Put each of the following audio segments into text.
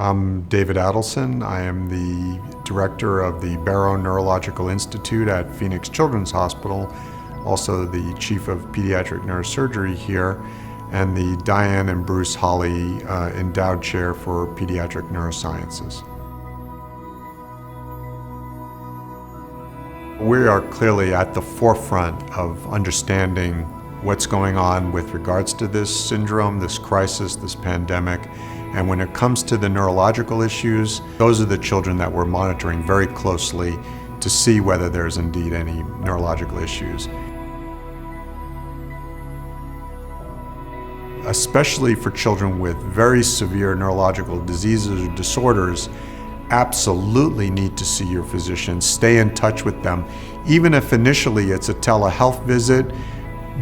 I'm David Adelson. I am the director of the Barrow Neurological Institute at Phoenix Children's Hospital, also the chief of pediatric neurosurgery here, and the Diane and Bruce Hawley Endowed Chair for Pediatric Neurosciences. We are clearly at the forefront of understanding what's going on with regards to this syndrome, this crisis, this pandemic. And when it comes to the neurological issues, those are the children that we're monitoring very closely to see whether there's indeed any neurological issues. Especially for children with very severe neurological diseases or disorders, absolutely need to see your physician, stay in touch with them. Even if initially it's a telehealth visit,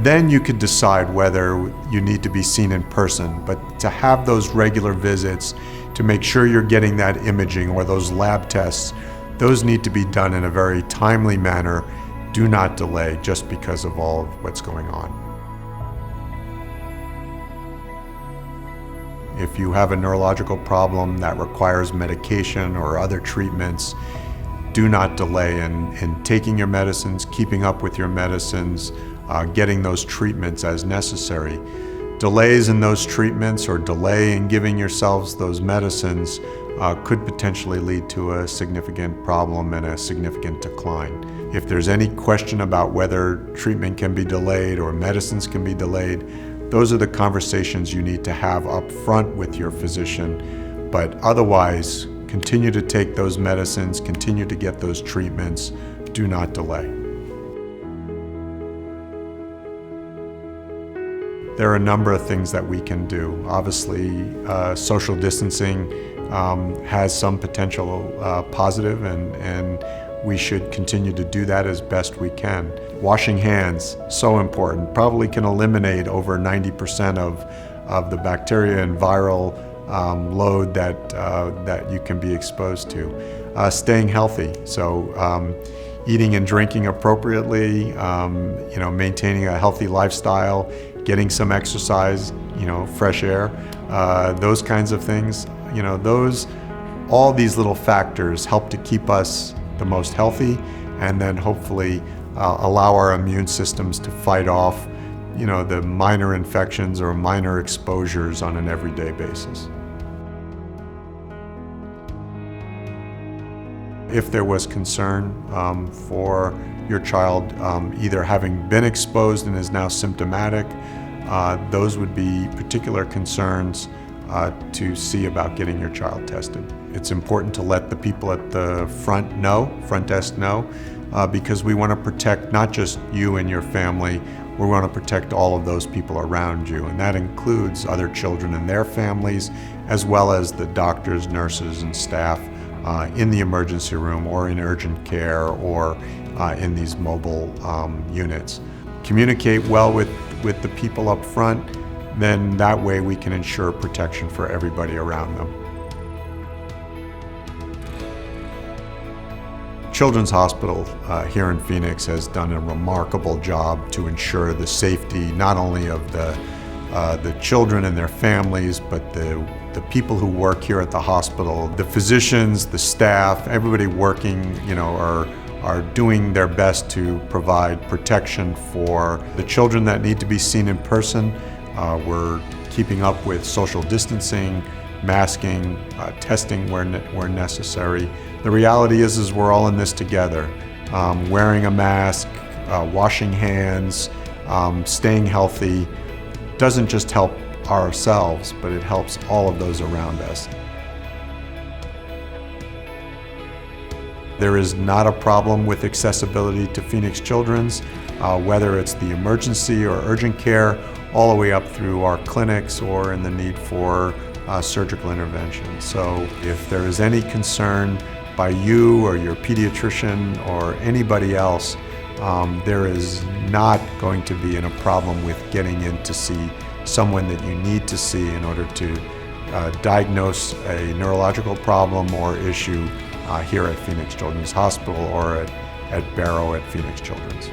then you could decide whether you need to be seen in person. But to have those regular visits to make sure you're getting that imaging or those lab tests, those need to be done in a very timely manner. Do not delay just because of all of what's going on. If you have a neurological problem that requires medication or other treatments, do not delay in taking your medicines, keeping up with your medicines, getting those treatments as necessary. Delays in those treatments or delay in giving yourselves those medicines could potentially lead to a significant problem and a significant decline. If there's any question about whether treatment can be delayed or medicines can be delayed, those are the conversations you need to have up front with your physician. But otherwise, continue to take those medicines, continue to get those treatments, do not delay. There are a number of things that we can do. Obviously, social distancing has some potential positive, and we should continue to do that as best we can. Washing hands, so important. Probably can eliminate over 90% of the bacteria and viral load that you can be exposed to. Staying healthy, so eating and drinking appropriately, maintaining a healthy lifestyle, getting some exercise, fresh air, those kinds of things. All these little factors help to keep us the most healthy, and then hopefully allow our immune systems to fight off, the minor infections or minor exposures on an everyday basis. If there was concern for your child either having been exposed and is now symptomatic, those would be particular concerns to see about getting your child tested. It's important to let the people at the front desk know, because we want to protect not just you and your family, we want to protect all of those people around you, and that includes other children and their families, as well as the doctors, nurses, and staff in the emergency room or in urgent care or in these mobile units. Communicate well with the people up front, then that way we can ensure protection for everybody around them. Children's Hospital here in Phoenix has done a remarkable job to ensure the safety not only of the children and their families, but the people who work here at the hospital, the physicians, the staff, everybody working, are doing their best to provide protection for the children that need to be seen in person. We're keeping up with social distancing, masking, testing where necessary. The reality is we're all in this together. Wearing a mask, washing hands, staying healthy doesn't just help ourselves, but it helps all of those around us. There is not a problem with accessibility to Phoenix Children's, whether it's the emergency or urgent care, all the way up through our clinics or in the need for surgical intervention. So if there is any concern by you or your pediatrician or anybody else, there is not going to be a problem with getting in to see someone that you need to see in order to diagnose a neurological problem or issue here at Phoenix Children's Hospital or at Barrow at Phoenix Children's.